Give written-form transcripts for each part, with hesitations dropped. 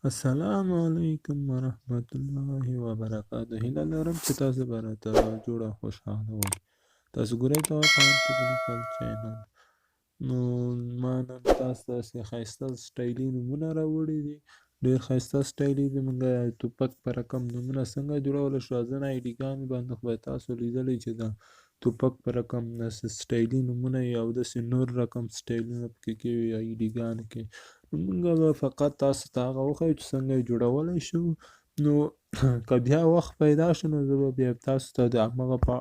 السلام علیکم ورحمت الله وبرکاته. هیله لرم چې تاسو به راته جوړ او خوشحاله وئ. تاسو ګورئ توافان ټیکنیکل چینل. نو ما نن تاسو ته داسې ښایسته سټایلي نومونه راوړي دي. ډېر ښایسته سټایلي زموږ توپک په رقم نومونه څنګه جوړولی شو. ځینې آی ډي ګانې باندې خو به تاسو لیدلی چې د توپک په رقم داسې سټایلي نومونه یې او داسې نور رقم سټایلونه پکې کېوي آی ډي ګانو کې. موږ به فقط تاسو ته هغه وښیو چې څنګه یې جوړولی شو. نو که بیا وخت پیدا شو نو زه به بیا تاسو ته د همغه په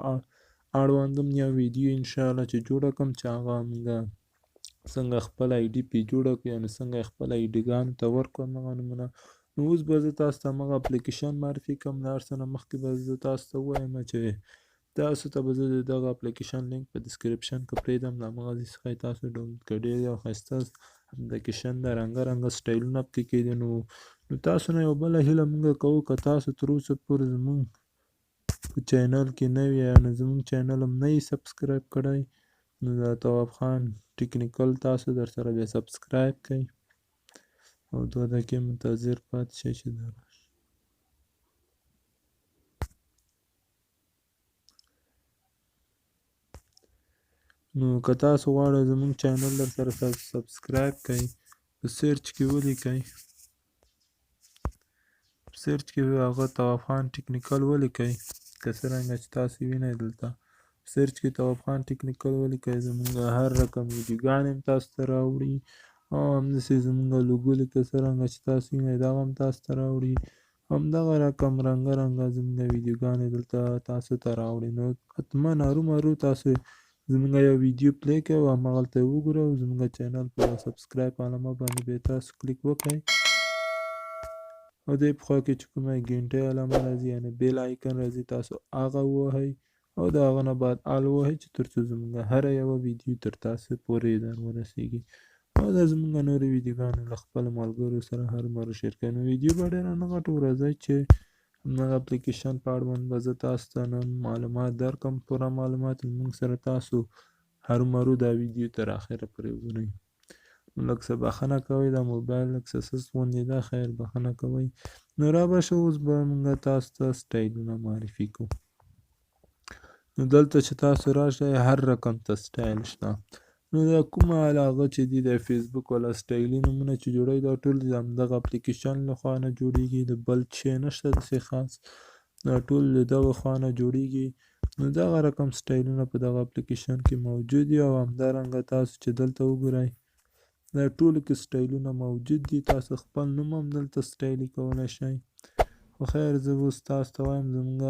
اړوند یو ویډیو انشاءالله چې جوړه کړم چې هغه موږ څنګه خپل آی ډي پې جوړه کړو، یعنې څنګه یې خپل آی ډي ګانو ته ورکړو همغه نومونه. نو اوس به زه تاسو ته همغه اپلیکیشن معرفي کړم. له هر څه نه مخکې به زه تاسو ته ووایم چې تاسو ته به زه د دغه اپلیکیشن لینک په ډسکریپشن کې پرېږدم. له همغه ځای څخه یې تاسو ډاونلوډ کړئ. ډېر یو ښایسته اپلیکیشن ده، رنګه رنګه سټایلونه پکې کېدي. نو تاسو نه یو بله هیله موږ کوو که تاسو تر اوسه پورې زموږ په چینل کې نه یې، یعنې زموږ چینل هم نه یې سبسکرایب کړی، نو د تواب خان ټیکنیکل تاسو درسره بیا سبسکرایب کړئ او 2 دقیقې منتظر پاتې شئ چې دا راشي. نو که تاسو غواړئ زموږ چینل درسره سبسکرایب کړئ، په سرچ کې ولیکئ، سرچ کې هغه تواب خان ټیکنیکل ولیکئ. که څرنګه چې تاسو وینئ دلته سرچ کې تواب خان ټیکنیکل ولیکئ. زموږ هر رقم ویډیوګانې هم تاسو ته راوړي او همداسې زموږ لوګو لکه څرنګه چې تاسو وینئ دغه هم تاسو ته راوړي. همدغه رقم رنګه رنګه زموږ ویډیوګانې دلته تاسو ته راوړي. نو حتما هرومرو تاسو زموږ یو ویډیو پلی کړئ او همغلته یې وګورئ او زموږ چینل په سبسکرایب علامه باندې بیا تاسو کلیک وکړئ او دې په خوا کې چې کومه ګنټۍ علامه راځي یعنې بیل آیکن راځي تاسو هغه ووهئ او د هغه نه بعد آل ووهئ چې تر څو زموږ هره یوه ویډیو تر تاسو پورې در ورسیږي او دا زموږ نورې ویډیوګانې له خپلو ملګرو سره هرومرو شیر کړئ. نو ویډیو به ډېره نه غټو، راځئ چې همدغه اپلیکیشن په اړوند به زه تاسو ته نن معلومات درکړم، پوره معلومات. موږ سره تاسو هرومرو دا ویډیو تر اخره پورې وګورئ. نو لږ څه بښنه کوئ، دا موبایل لږ څه سست غوندې ده، خیر بښنه کوئ. نو را به شه اوس به موږ تاسو ته سټایلونه معرفي کوو. نو دلته چې تاسو راشئ هر رقم ته سټایل شته. نو دا کومه هغه چې دي د فیسبوک والا سټایلي نومونه چې جوړوي دا ټول د همدغه اپلیکیشن له خوا نه جوړېږي، د بل شی نشته داسې خاص، دا ټول د دغه خوا نه جوړېږي. نو دغه رقم سټایلونه په دغه اپلیکیشن کې موجود دي او همدارنګه تاسو چې دلته وګورئ دا ټولو کې سټایلونه موجود دي. تاسو خپل نوم هم دلته سټایلي کولی شئ. خو خیر زه اوس تاسو ته وایم زموږ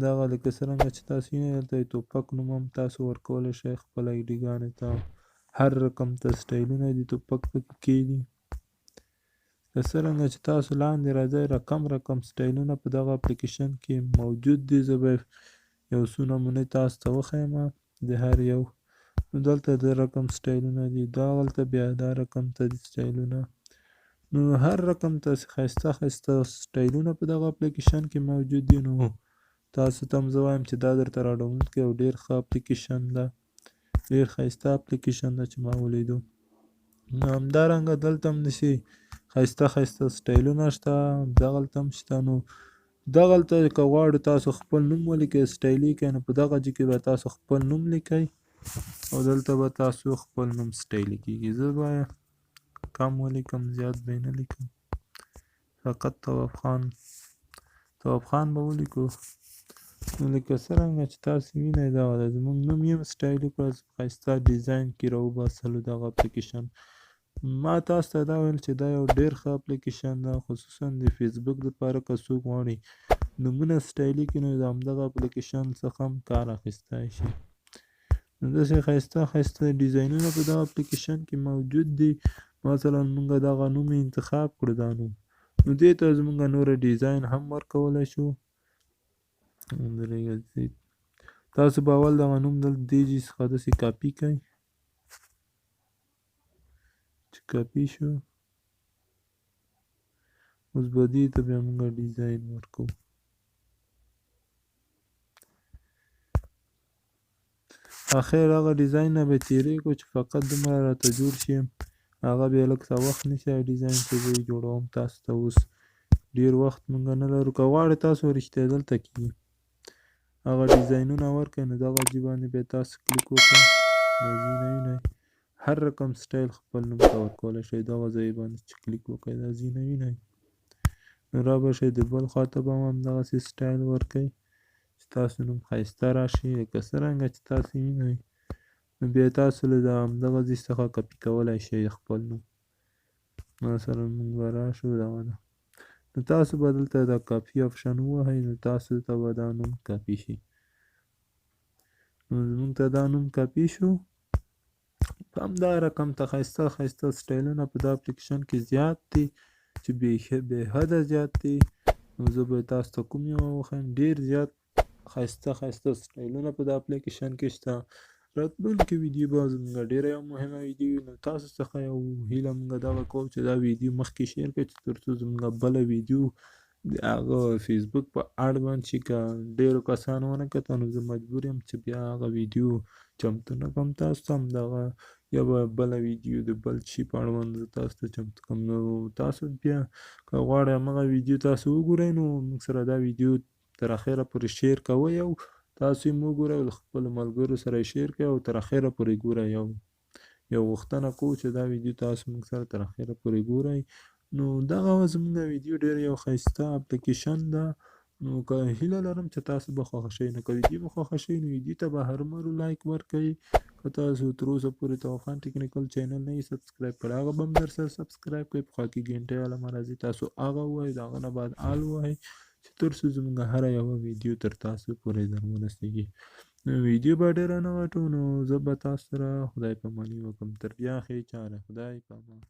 دغه لکه څرنګه چې تاسو وینئ دلته توپک نوم هم تاسو ورکولی شئ خپل آی ډي ګانو ته. هر رقم ته سټایلونه دي توپک پکې دي. که څرنګه چې تاسو لاندې راځئ رقم سټایلونه په دغه اپلیکیشن کې موجود دي. زه به یو څو نمونې تاسو ته وښیم د هر یو. نو دلته د رقم سټایلونه دي، دغلته بیا دا رقم ته دي سټایلونه. نو هر رقم ته ښایسته ښایسته سټایلونه په دغه اپلیکیشن کې موجود دي. نو تاسو ته هم زه وایم چې دا درته را ډاونلوډ کړئ او ډېر ښه اپلیکیشن ده، ډېر ښایسته اپلیکیشن ده چې ما ولیدو. نو همدارنګه دلته هم داسې ښایسته ښایسته سټایلونه شته، دغلته هم شته. نو دغلته که غواړو تاسو خپل نوم ولیکئ سټایلي کړئ نو په دغه ځای کې به تاسو خپل نوم لیکئ او دلته به تاسو خپل نوم سټایلي کېږي. زه به کم ولیکم، زیات به یې نه لیکم، فقط تواب خان به ولیکو. نو لکه څرنګه چې تاسو وینئ دغه ده زموږ نوم یې هم سټایلي کړو، ښایسته ډیزاین کې راوباسلو دغه اپلیکیشن. ما تاسو ته دا ویل چې دا یو ډېر ښه اپلیکیشن ده، خصوصا د فیسبوک دپاره که څوک غواړي نومونه سټایلي کړي نو د همدغه اپلیکیشن څخه هم کار اخیستی شي. نو داسې ښایسته ښایسته ډیزاینونه په دغه اپلیکیشن کې موجود دي. مثلا موږ دغه نوم انتخاب کړو دا نوم، نو دې ته زموږ نوره ډیزاین هم ورکولی شو. تاسو به اول دغه نوم دلته دې ځای څخه داسې کاپي کړئ، چې کاپي شو اوس به دې ته بیا موږ ډیزاین ورکوو. اخر هغه ډیزاین نه به تېرېږو چې فقط دومره راته جوړ شي هغه بیا لږ څه وخت نیسي ډیزاین چې زه یې جوړوم تاسو ته اوس ډېر وخت موږ نه لرو که غواړئ تاسو رښتیا دلته کې هغه ډیزاینونه ورکړئ نو دغه ځای باندې بیا تاسو کلیک وکړئ دا ځای نه وینئ هر رقم سټایل خپل نوم ته ورکولی شئ دغه ځای باندې چې کلیک وکړئ دا ځای نه وینئ نو را به شئ د بل خواته به هم همدغسې سټایل ورکئ چې تاسو نوم ښایسته راشي لکه څرنګه چې تاسو وینئ نو بیا تاسو له همدغه ځای څخه کپي کولی شئ خپل نوم مثلا موږ به راشو دغه ده نو تاسو به دلته د کاپي آپشن ووهئ نو تاسو ته به دا نوم کاپي شي نو زموږ ته دا نوم کاپي شو په همدغه رقم ته ښایسته ښایسته سټایلونه په دا اپلیکیشن کې زیات دي چې بې حده زیات دي نو زه به تاسو ته کوم یو وښیم ډېر زیات ښایسته ښایسته سټایلونه په دا اپلیکیشن کې شته راتلونکې ویډیو به زموږ ډېره یو مهمه ویډیو وي نو تاسو څخه یو هیله موږ دغه کوو چې دا ویډیو مخکې شیر کړئ چې تر څو زموږ بله ویډیو د هغه فیسبوک په اړوند چې که ډېرو کسانو ونه کتل نو زه مجبور یم چې بیا هغه ویډیو چمتو نه کړم تاسو ته همدغه یا به بله ویډیو د بل شي په اړوند زه تاسو ته چمتو کړم نو تاسو بیا که غواړئ همغه ویډیو تاسو وګورئ نو موږ سره دا ویډیو تر اخره پورې شیر کوئ او تاسو یې وګورئ او له خپلو ملګرو سره یې شیر کړئ او تر اخره پورې ګورئ یو غوښتنه کوو چې دا ویډیو تاسو موږ سره تر اخره پورې ګورئ نو دغه زموږ ویډیو ډېر یو ښایسته اپلیکیشن ده نو که هیله لرم چې تاسو به خوښه شئ نو که ویډیو مو خوښه شوي نو ویډیو ته به هرومرو لایک ورکړئ که تاسو تر اوسه پورې توفان ټیکنیکل چینل نه یې سبسکرایب کړی هغه به هم در سره سبسکرایب کړئ په خوا کې ګنټۍ علامه راځي تاسو هغه ووهئ د هغه نه بعد آل ووهئ چې تر څو زموږ هره یوه ویډیو تر تاسو پورې در ورسیږي نو ویډیو به ډېره نه غټو نو زه به تاسو سره خدای پاماني وکړم تر بیا ښې چاره خدای پامان